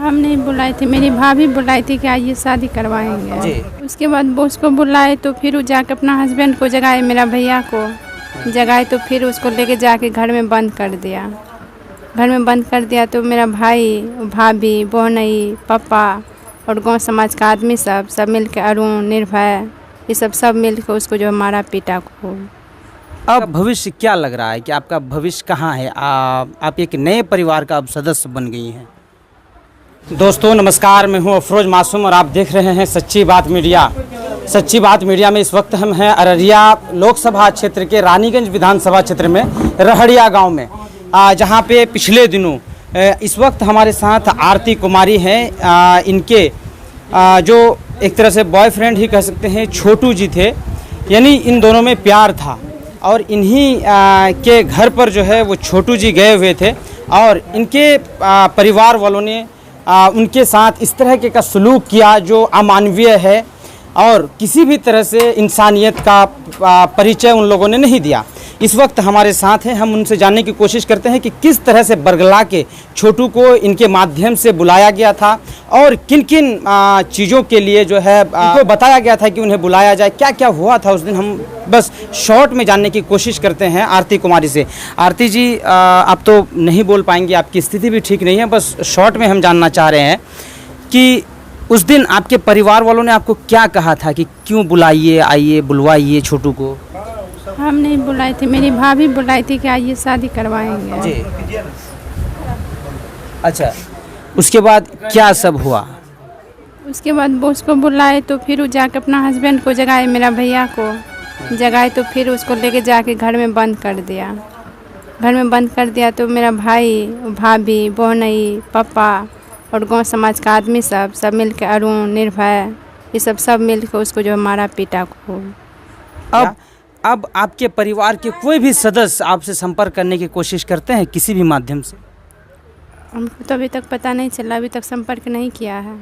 हम नहीं बुलाई थी, मेरी भाभी बुलाई थी कि आइए शादी करवाएंगे जी। उसके बाद वो उसको बुलाए तो फिर वो जाके अपना हस्बैंड को जगाए, मेरा भैया को जगाए तो फिर उसको लेके जाके घर में बंद कर दिया। घर में बंद कर दिया तो मेरा भाई, भाभी, बहनई, पापा और गांव समाज का आदमी सब मिल के, अरुण, निर्भय, ये सब मिल के उसको जो मारा पीटा को। अब भविष्य क्या लग रहा है कि आपका भविष्य कहाँ है? आप एक नए परिवार का अब सदस्य बन गई हैं। दोस्तों नमस्कार, मैं हूं अफरोज मासूम और आप देख रहे हैं सच्ची बात मीडिया। सच्ची बात मीडिया में इस वक्त हम हैं अररिया लोकसभा क्षेत्र के रानीगंज विधानसभा क्षेत्र में रहड़िया गांव में, जहां पे पिछले दिनों इस वक्त हमारे साथ आरती कुमारी हैं। इनके जो एक तरह से बॉयफ्रेंड ही कह सकते हैं, छोटू जी थे, यानी इन दोनों में प्यार था और इन्हीं के घर पर जो है वो छोटू जी गए हुए थे और इनके परिवार वालों ने उनके साथ इस तरह के का सलूक किया जो अमानवीय है और किसी भी तरह से इंसानियत का परिचय उन लोगों ने नहीं दिया। इस वक्त हमारे साथ हैं, हम उनसे जानने की कोशिश करते हैं कि किस तरह से बरगला के छोटू को इनके माध्यम से बुलाया गया था और किन किन चीज़ों के लिए जो है उनको बताया गया था कि उन्हें बुलाया जाए, क्या क्या हुआ था उस दिन। हम बस शॉर्ट में जानने की कोशिश करते हैं आरती कुमारी से। आरती जी, आप तो नहीं बोल पाएंगी, आपकी स्थिति भी ठीक नहीं है, बस शॉर्ट में हम जानना चाह रहे हैं कि उस दिन आपके परिवार वालों ने आपको क्या कहा था कि क्यों बुलाइए, आइए बुलवाइए छोटू को? हम नहीं बुलाई थी, मेरी भाभी बुलाई थी कि आइए शादी करवाएंगे जी। अच्छा, उसके बाद क्या सब हुआ? उसके बाद वो उसको बुलाए तो फिर वो जाके अपना हस्बैंड को जगाए, मेरा भैया को जगाए तो फिर उसको लेके जाके घर में बंद कर दिया। घर में बंद कर दिया तो मेरा भाई, भाभी, बहनई, पापा और गांव समाज का आदमी सब मिल के, अरुण, निर्भय, ये सब मिल के उसको जो मारा पीटा को। अब आपके परिवार के कोई भी सदस्य आपसे संपर्क करने की कोशिश करते हैं किसी भी माध्यम से? हमको तो अभी तक पता नहीं चला, अभी तक संपर्क नहीं किया है,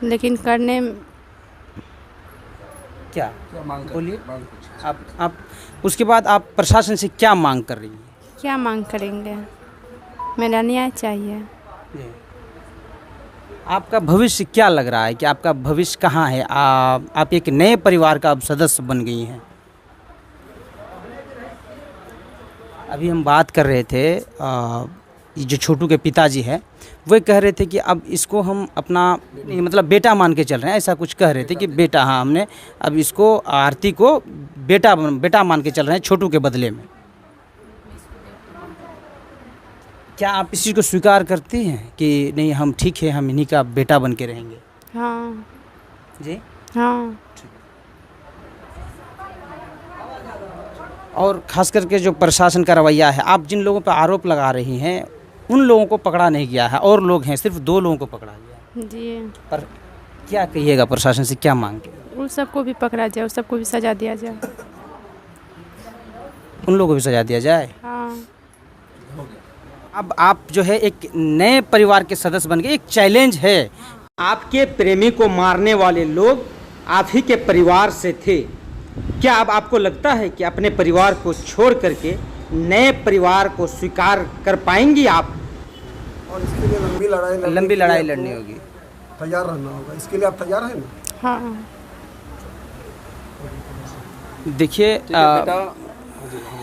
लेकिन करने क्या बोलिए आप उसके बाद आप प्रशासन से क्या मांग कर रही हैं? क्या मांग करेंगे, मेरा न्याय चाहिए। आपका भविष्य क्या लग रहा है कि आपका भविष्य कहाँ है? आप एक नए परिवार का अब सदस्य बन गई हैं। अभी हम बात कर रहे थे, ये जो छोटू के पिताजी हैं वो कह रहे थे कि अब इसको हम अपना मतलब बेटा मान के चल रहे हैं, ऐसा कुछ कह रहे थे कि बेटा, हाँ, हमने अब इसको आरती को बेटा मान के चल रहे हैं छोटू के बदले में। क्या आप इस चीज़ को स्वीकार करती हैं कि नहीं, हम ठीक है, हम इन्हीं का बेटा बन के रहेंगे? हाँ जी, हाँ। और खास करके जो प्रशासन का रवैया है, आप जिन लोगों पर आरोप लगा रही हैं उन लोगों को पकड़ा नहीं गया है और लोग हैं, सिर्फ 2 लोगों को पकड़ा गया जी। पर क्या कहिएगा, प्रशासन से क्या मांगे? उन सबको भी पकड़ा जाए, उन सबको भी सजा दिया जाए। उन लोगों को भी सजा दिया जाए। हाँ। अब आप जो है एक नए परिवार के सदस्य बन गए। एक चैलेंज है, आपके प्रेमी को मारने वाले लोग आप ही के परिवार से थे। क्या अब आपको लगता है कि अपने परिवार को छोड़ करके नए परिवार को स्वीकार कर पाएंगी आप? और इसके लिए लंबी लड़ाई लड़नी होगी, तैयार रहना होगा। इसके लिए आप तैयार हैं ना? हाँ। देखिए,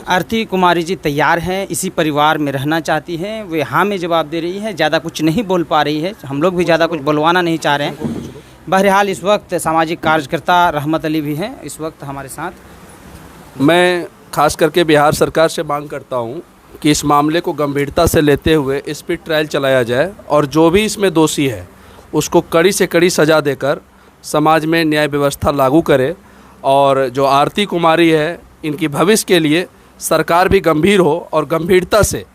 आरती कुमारी जी तैयार हैं, इसी परिवार में रहना चाहती हैं, वे हाँ में जवाब दे रही हैं, ज़्यादा कुछ नहीं बोल पा रही है, हम लोग भी ज़्यादा कुछ बुलवाना नहीं चाह रहे हैं। बहरहाल इस वक्त सामाजिक कार्यकर्ता रहमत अली भी हैं इस वक्त हमारे साथ। मैं खास करके बिहार सरकार से मांग करता हूं कि इस मामले को गंभीरता से लेते हुए स्पीड ट्रायल चलाया जाए और जो भी इसमें दोषी है उसको कड़ी से कड़ी सज़ा देकर समाज में न्याय व्यवस्था लागू करे और जो आरती कुमारी है इनकी भविष्य के लिए सरकार भी गंभीर हो और गंभीरता से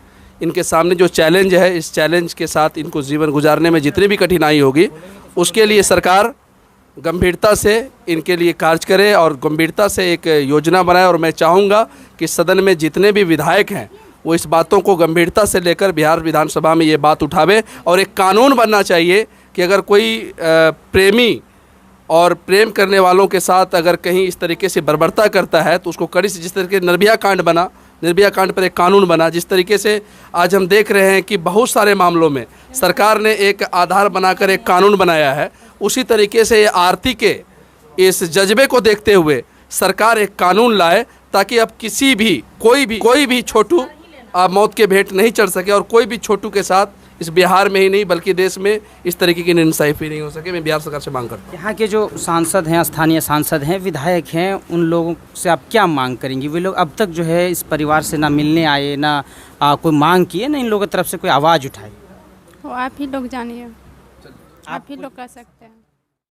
इनके सामने जो चैलेंज है, इस चैलेंज के साथ इनको जीवन गुजारने में जितनी भी कठिनाई होगी उसके लिए सरकार गंभीरता से इनके लिए कार्य करे और गंभीरता से एक योजना बनाए। और मैं चाहूँगा कि सदन में जितने भी विधायक हैं वो इस बातों को गंभीरता से लेकर बिहार विधानसभा में ये बात उठावे और एक कानून बनना चाहिए कि अगर कोई प्रेमी और प्रेम करने वालों के साथ अगर कहीं इस तरीके से बर्बरता करता है तो उसको कड़ी से, जिस तरीके निर्भया कांड बना, निर्भया कांड पर एक कानून बना। जिस तरीके से आज हम देख रहे हैं कि बहुत सारे मामलों में सरकार ने एक आधार बनाकर एक कानून बनाया है, उसी तरीके से ये आरती के इस जज्बे को देखते हुए सरकार एक कानून लाए ताकि अब किसी भी कोई भी छोटू मौत के भेंट नहीं चढ़ सके और कोई भी छोटू के साथ इस बिहार में ही नहीं बल्कि देश में इस तरीके की नाइंसाफ़ी नहीं हो सके। मैं बिहार सरकार से मांग करता हूँ। यहाँ के जो सांसद हैं, स्थानीय सांसद हैं, विधायक हैं, उन लोगों से आप क्या मांग करेंगे? वे लोग अब तक जो है इस परिवार से ना मिलने आए, ना कोई मांग किए, ना इन लोगों की तरफ से कोई आवाज़ उठाई। वो आप ही लोग जानिए, आप ही लोग कर सकते हैं।